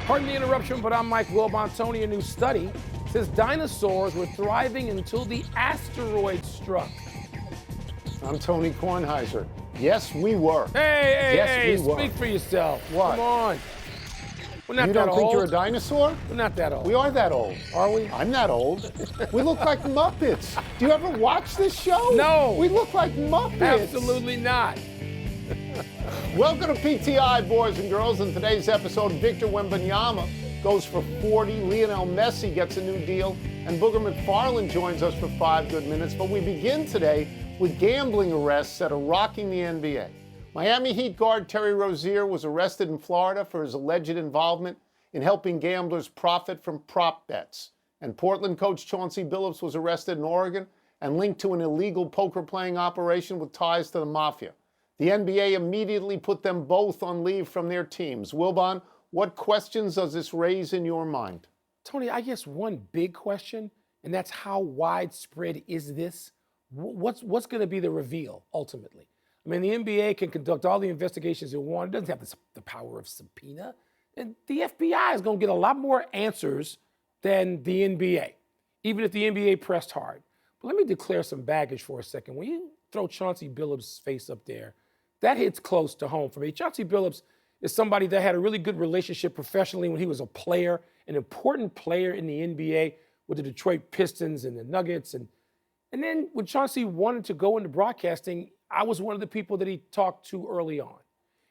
Pardon the interruption, but I'm Mike Wilbon. Tony, a new study says dinosaurs were thriving until the asteroid struck. I'm Tony Kornheiser. Yes, we were. Hey, speak for yourself. What? Come on. We're not you that don't think old. you're a dinosaur? We're not that old. We are that old. Are we? I'm that old. We look like Muppets. Do you ever watch this show? No. We look like Muppets. Absolutely not. Welcome to PTI, boys and girls. In today's episode, Victor Wembanyama goes for 40. Lionel Messi gets a new deal. And Booger McFarland joins us for 5 good minutes. But we begin today with gambling arrests that are rocking the NBA. Miami Heat guard Terry Rozier was arrested in Florida for his alleged involvement in helping gamblers profit from prop bets. And Portland coach Chauncey Billups was arrested in Oregon and linked to an illegal poker playing operation with ties to the mafia. The NBA immediately put them both on leave from their teams. Wilbon, what questions does this raise in your mind? Tony, I guess one big question, and that's how widespread is this? What's going to be the reveal ultimately? I mean, the NBA can conduct all the investigations it wants. It doesn't have the power of subpoena. And the FBI is going to get a lot more answers than the NBA, even if the NBA pressed hard. But let me declare some baggage for a second. When you throw Chauncey Billups' face up there, that hits close to home for me. Chauncey Billups is somebody that had a really good relationship professionally when he was a player, an important player in the NBA with the Detroit Pistons and the Nuggets. And then when Chauncey wanted to go into broadcasting, I was one of the people that he talked to early on.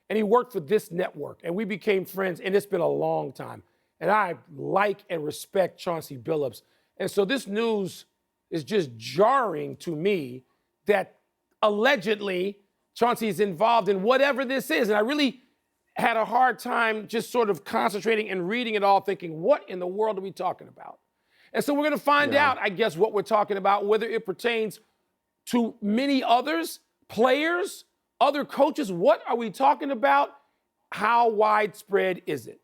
And he worked for this network, and we became friends, and it's been a long time. And I like and respect Chauncey Billups. And so this news is just jarring to me that allegedly Chauncey is involved in whatever this is. And I really had a hard time just sort of concentrating and reading it all, thinking, what in the world are we talking about? And so we're going to find out, I guess, what we're talking about, whether it pertains to many others, players, other coaches. What are we talking about? How widespread is it?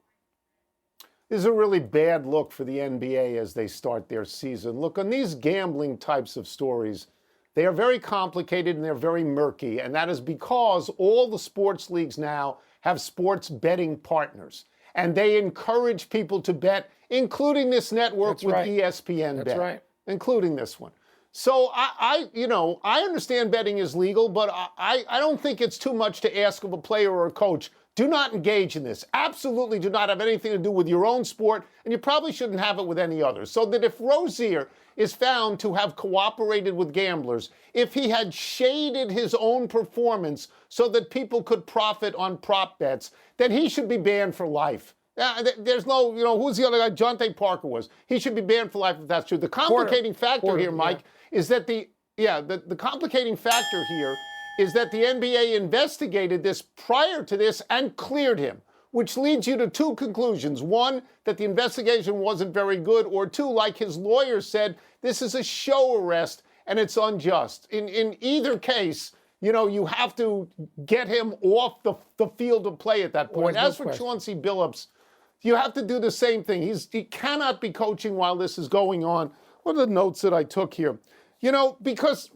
This is a really bad look for the NBA as they start their season. Look, on these gambling types of stories, they are very complicated and they're very murky, and that is because all the sports leagues now have sports betting partners, and they encourage people to bet, including this network with ESPN Bet, including this one. So I understand betting is legal, but I don't think it's too much to ask of a player or a coach. Do not engage in this. Absolutely do not have anything to do with your own sport, and you probably shouldn't have it with any others. So that if Rozier is found to have cooperated with gamblers, if he had shaded his own performance so that people could profit on prop bets, then he should be banned for life. There's no, who's the other guy? Jonte Parker was. He should be banned for life if that's true. The complicating factor here, Mike, is that the complicating factor here is that the NBA investigated this prior to this and cleared him, which leads you to two conclusions. One, that the investigation wasn't very good, or two, like his lawyer said, this is a show arrest and it's unjust. In either case, you have to get him off the field of play at that point. As for Chauncey Billups, you have to do the same thing. He cannot be coaching while this is going on. What are the notes that I took here? Because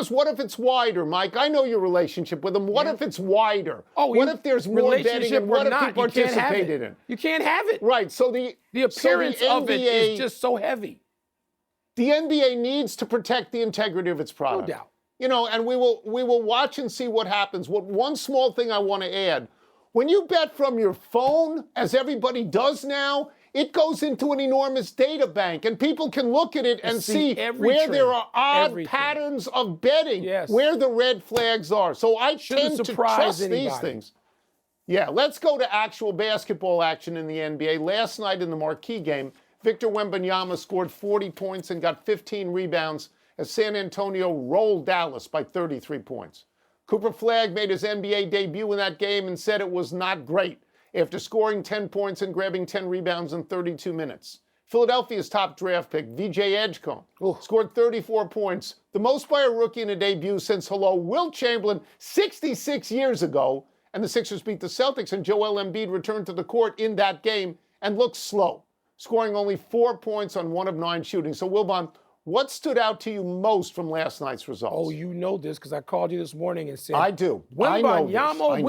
what if it's wider, Mike? I know your relationship with him. What if it's wider? What if there's more betting, and what if he participated in? You can't have it. Right. So the appearance of it is just so heavy. The NBA needs to protect the integrity of its product. No doubt. And we will watch and see what happens. One small thing I want to add. When you bet from your phone, as everybody does now, it goes into an enormous data bank, and people can look at it and see where there are odd patterns of betting, where the red flags are. So I tend to trust these things. Yeah, let's go to actual basketball action in the NBA. Last night in the marquee game, Victor Wembanyama scored 40 points and got 15 rebounds as San Antonio rolled Dallas by 33 points. Cooper Flagg made his NBA debut in that game and said it was not great after scoring 10 points and grabbing 10 rebounds in 32 minutes. Philadelphia's top draft pick, VJ Edgecombe, scored 34 points, the most by a rookie in a debut since, Wilt Chamberlain 66 years ago. And the Sixers beat the Celtics, and Joel Embiid returned to the court in that game and looked slow, scoring only 4 points on 1 of 9 shooting. So, Wilbon, what stood out to you most from last night's results? Oh, you know this because I called you this morning and said, I do. Wembanyama.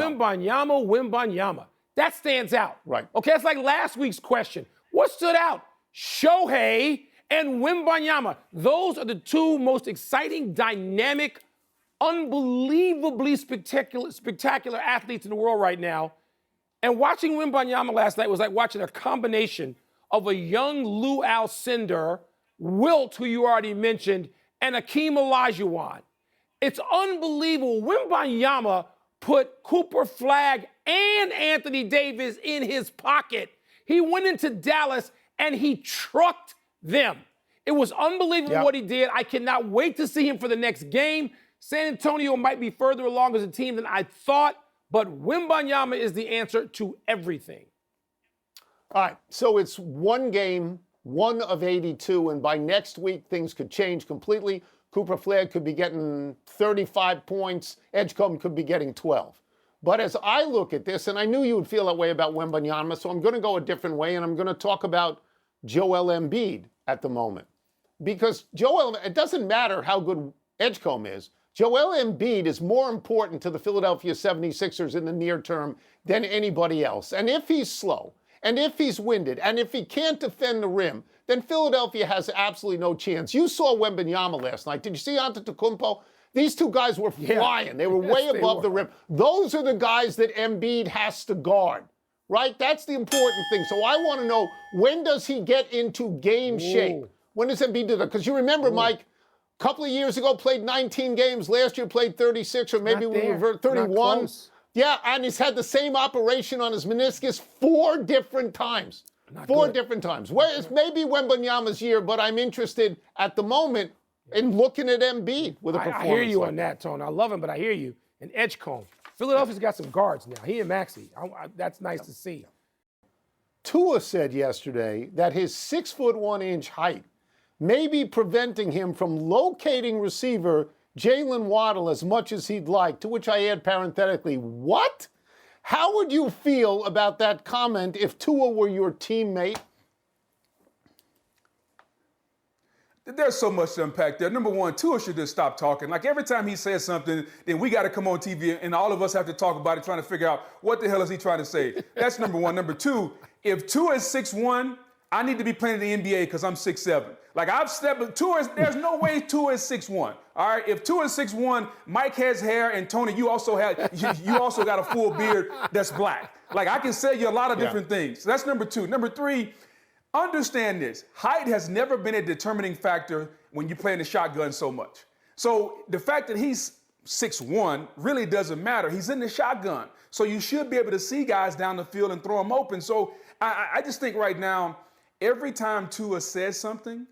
That stands out. Right. Okay, it's like last week's question. What stood out? Shohei and Wembanyama. Those are the two most exciting, dynamic, unbelievably spectacular athletes in the world right now. And watching Wembanyama last night was like watching a combination of a young Lou Alcindor, Wilt, who you already mentioned, and Akeem Olajuwon. It's unbelievable. Wembanyama put Cooper Flagg and Anthony Davis in his pocket. He went into Dallas and he trucked them. It was unbelievable what he did. I cannot wait to see him for the next game. San Antonio might be further along as a team than I thought, but Wembanyama is the answer to everything. All right, so it's one game, 1 of 82, and by next week, things could change completely. Cooper Flagg could be getting 35 points. Edgecombe could be getting 12. But as I look at this, and I knew you would feel that way about Wembanyama, so I'm going to go a different way, and I'm going to talk about Joel Embiid at the moment. Because it doesn't matter how good Edgecombe is. Joel Embiid is more important to the Philadelphia 76ers in the near term than anybody else. And if he's slow, and if he's winded, and if he can't defend the rim, then Philadelphia has absolutely no chance. You saw Wembanyama last night. Did you see Antetokounmpo? These two guys were flying. They were way above the rim. Those are the guys that Embiid has to guard, right? That's the important thing. So I want to know, when does he get into game shape? When does Embiid do that? Because you remember, Mike, a couple of years ago played 19 games. Last year played 36, or maybe we revert 31. Yeah, and he's had the same operation on his meniscus 4 different times. Four different times. Well, it's maybe Wembanyama's year, but I'm interested at the moment in looking at Embiid with a performance. I hear you on that, Tone. I love him, but I hear you. And Edgecombe. Philadelphia's got some guards now. He and Maxey. That's nice to see. Tua said yesterday that his 6'1" height may be preventing him from locating receiver Jalen Waddle as much as he'd like, to which I add parenthetically, what? How would you feel about that comment if Tua were your teammate? There's so much to unpack there. Number one, Tua should just stop talking. Like every time he says something, then we got to come on TV and all of us have to talk about it, trying to figure out what the hell is he trying to say. That's number one. Number two, if Tua is 6'1", I need to be playing in the NBA because I'm 6'7". Like there's no way Tua is 6'1". All right, if Tua is 6'1", Mike has hair, and Tony, you also got a full beard that's black. Like I can say you a lot of different things. So that's number two. Number three, understand this. Height has never been a determining factor when you play in the shotgun so much. So the fact that he's 6'1" really doesn't matter. He's in the shotgun. So you should be able to see guys down the field and throw them open. So I just think right now, every time Tua says something,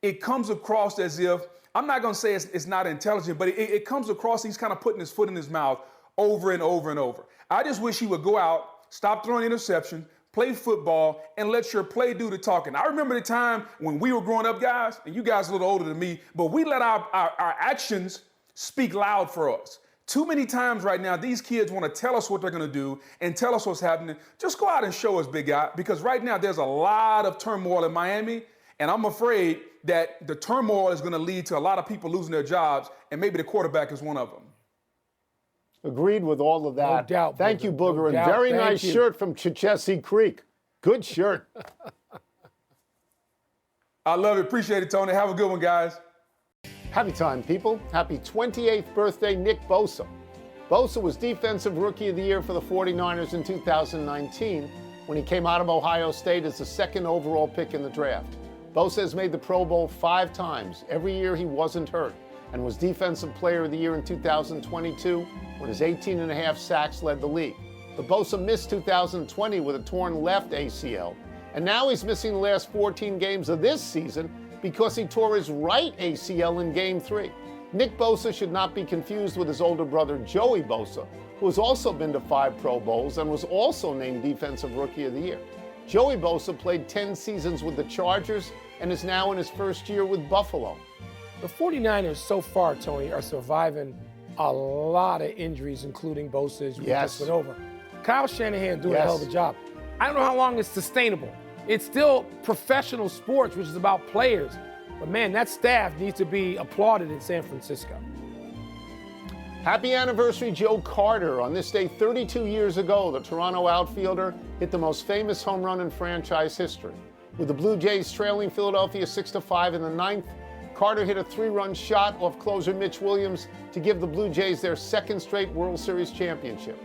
it comes across as if, I'm not going to say it's not intelligent, but it comes across, he's kind of putting his foot in his mouth over and over and over. I just wish he would go out, stop throwing interception, play football, and let your play do the talking. I remember the time when we were growing up, guys, and you guys are a little older than me, but we let our actions speak loud for us. Too many times right now, these kids want to tell us what they're going to do and tell us what's happening. Just go out and show us, big guy, because right now there's a lot of turmoil in Miami, and I'm afraid that the turmoil is going to lead to a lot of people losing their jobs, and maybe the quarterback is one of them. Agreed with all of that. No doubt, Thank you, Booger. No and doubt. very Thank nice you. shirt from Chichesi Creek. Good shirt. I love it. Appreciate it, Tony. Have a good one, guys. Happy time, people. Happy 28th birthday, Nick Bosa. Bosa was Defensive Rookie of the Year for the 49ers in 2019 when he came out of Ohio State as the 2nd overall pick in the draft. Bosa has made the Pro Bowl 5 times. Every year he wasn't hurt, and was Defensive Player of the Year in 2022 when his 18.5 sacks led the league. But Bosa missed 2020 with a torn left ACL, and now he's missing the last 14 games of this season because he tore his right ACL in Game 3. Nick Bosa should not be confused with his older brother Joey Bosa, who has also been to 5 Pro Bowls and was also named Defensive Rookie of the Year. Joey Bosa played 10 seasons with the Chargers and is now in his first year with Buffalo. The 49ers so far, Tony, are surviving a lot of injuries, including Bosa's we just went over. Kyle Shanahan doing a hell of a job. I don't know how long it's sustainable. It's still professional sports, which is about players. But man, that staff needs to be applauded in San Francisco. Happy anniversary, Joe Carter. On this day 32 years ago, the Toronto outfielder hit the most famous home run in franchise history. With the Blue Jays trailing Philadelphia 6-5 in the ninth, Carter hit a 3-run shot off closer Mitch Williams to give the Blue Jays their second straight World Series championship.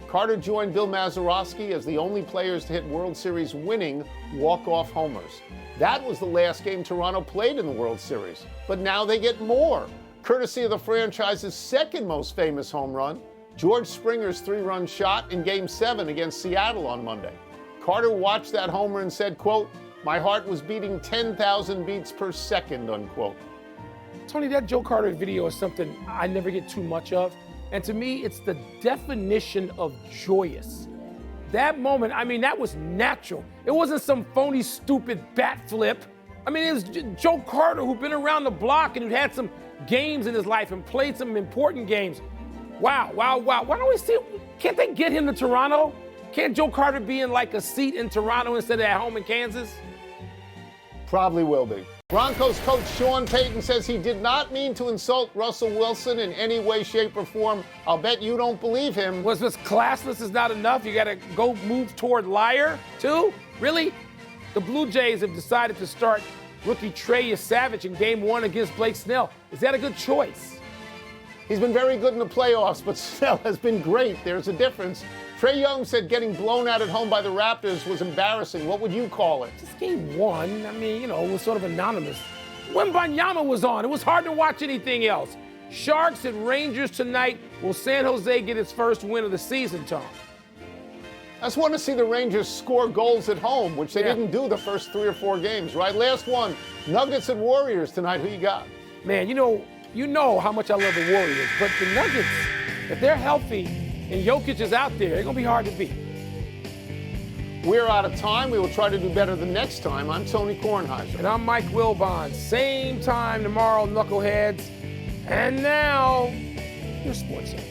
Carter joined Bill Mazeroski as the only players to hit World Series winning walk-off homers. That was the last game Toronto played in the World Series, but now they get more, courtesy of the franchise's second most famous home run, George Springer's 3-run shot in Game 7 against Seattle on Monday. Carter watched that homer and said, quote, "My heart was beating 10,000 beats per second," unquote. Tony, that Joe Carter video is something I never get too much of. And to me, it's the definition of joyous. That moment, I mean, that was natural. It wasn't some phony, stupid bat flip. I mean, it was Joe Carter, who'd been around the block and who'd had some games in his life and played some important games. Wow. Why don't we see, can't they get him to Toronto? Can't Joe Carter be in like a seat in Toronto instead of at home in Kansas? Probably will be. Broncos coach Sean Payton says he did not mean to insult Russell Wilson in any way, shape, or form. I'll bet you don't believe him. Was this classless is not enough? You got to go move toward liar, too? Really? The Blue Jays have decided to start rookie Trey Savage in Game 1 against Blake Snell. Is that a good choice? He's been very good in the playoffs, but Snell has been great. There's a difference. Trae Young said getting blown out at home by the Raptors was embarrassing. What would you call it? Just Game 1. I mean, it was sort of anonymous. Wembanyama was on. It was hard to watch anything else. Sharks and Rangers tonight. Will San Jose get its first win of the season, Tom? I just want to see the Rangers score goals at home, which they didn't do the first 3 or 4 games, right? Last one, Nuggets and Warriors tonight. Who you got? Man, you know how much I love the Warriors, but the Nuggets, if they're healthy and Jokic is out there, they're going to be hard to beat. We're out of time. We will try to do better the next time. I'm Tony Kornheiser. And I'm Mike Wilbon. Same time tomorrow, Knuckleheads. And now, your sports center.